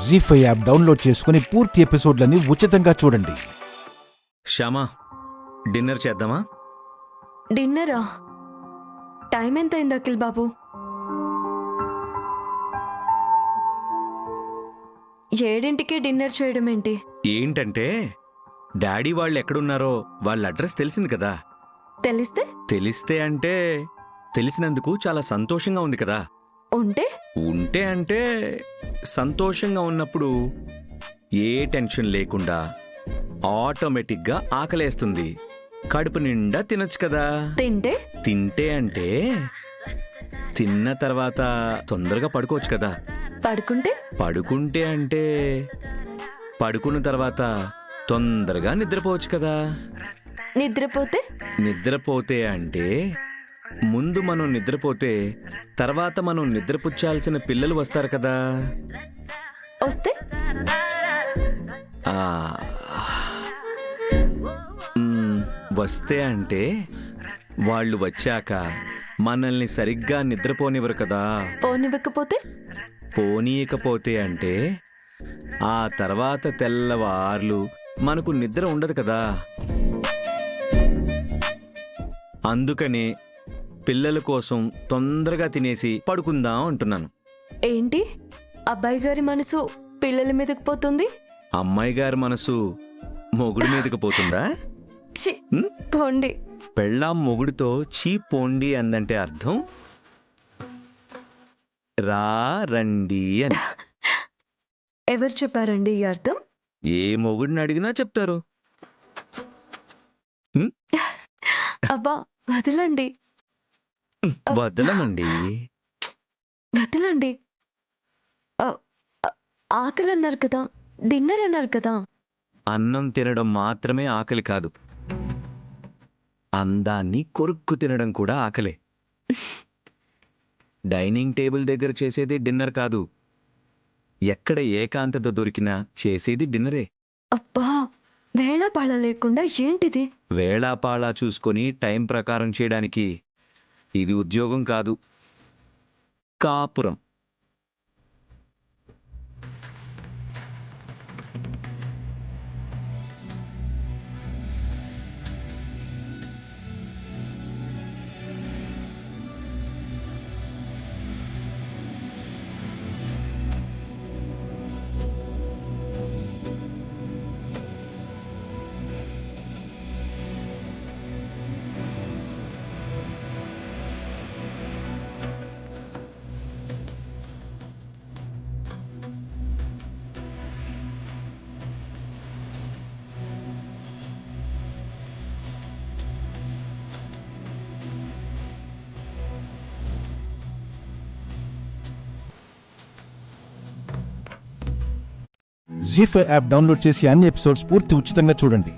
జీ5 app download చేసుకుని పూర్తి ఎపిసోడ్లని ఉచితంగా చూడండి. శ్యామా, డిన్నర్ చేద్దామా? డిన్నరా? టైం ఎంత అయింది అఖిల్ బాబు? 7ంటికే డిన్నర్ చేయడం ఏంటి? ఏంటంటే డాడీ వాళ్ళు ఎక్కడున్నారో వాళ్ళ అడ్రస్ తెలిసింది కదా. తెలిస్తే అంటే తెలిసినందుకు చాలా సంతోషంగా ఉంది కదా. ఉంటే అంటే సంతోషంగా ఉన్నప్పుడు ఏ టెన్షన్ లేకుండా ఆటోమేటిక్గా ఆకలేస్తుంది, కడుపు నిండా తినొచ్చు కదా. తింటే అంటే తిన్న తర్వాత తొందరగా పడుకోవచ్చు కదా. పడుకుంటే అంటే పడుకున్న తర్వాత తొందరగా నిద్రపోవచ్చు కదా. నిద్రపోతే అంటే ముందు మనం నిద్రపోతే తర్వాత మనం నిద్రపుచ్చాల్సిన పిల్లలు వస్తారు కదా. వస్తే అంటే వాళ్ళు వచ్చాక మనల్ని సరిగ్గా నిద్రపోనివ్వరు కదా. పోనీయకపోతే అంటే ఆ తర్వాత తెల్లవార్లు మనకు నిద్ర ఉండదు కదా. అందుకనే పిల్లల కోసం తొందరగా తినేసి పడుకుందాం అంటున్నాను. ఏంటి, అబ్బాయి గారి మనసు పిల్లల మీదకి పోతుంది, అమ్మాయి గారి మనసు మొగుడి మీదకి పోతుందా? పోండి. పెళ్ళాం మొగుడితో చీ పోండి అందంటే అర్థం రా రండి అని. ఎవరు చెప్పారండి ఈ అర్థం? ఏ మొగుడిని అడిగినా చెప్తారు. అబ్బా వదలండి. వదలమండి. ఆకలి అన్నారు కదా, డిన్నర్ అన్నారు కదా. అన్నం తినడం మాత్రమే ఆకలి కాదు, అందాన్ని కొరుక్కు తినడం కూడా ఆకలే. డైనింగ్ టేబుల్ దగ్గర చేసేది డిన్నర్ కాదు, ఎక్కడ ఏకాంతత దొరికినా చేసేది డిన్నరే. అబ్బా, వేళాపాళ లేకుండా ఏంటిది? వేళాపాళా చూసుకొని టైం ప్రకారం చేయడానికి ఇది ఉద్యోగం కాదు, కాపురం. జీ5 యాప్ డౌన్లోడ్ చేసి అన్ని ఎపిసోడ్స్ పూర్తి ఉచితంగా చూడండి.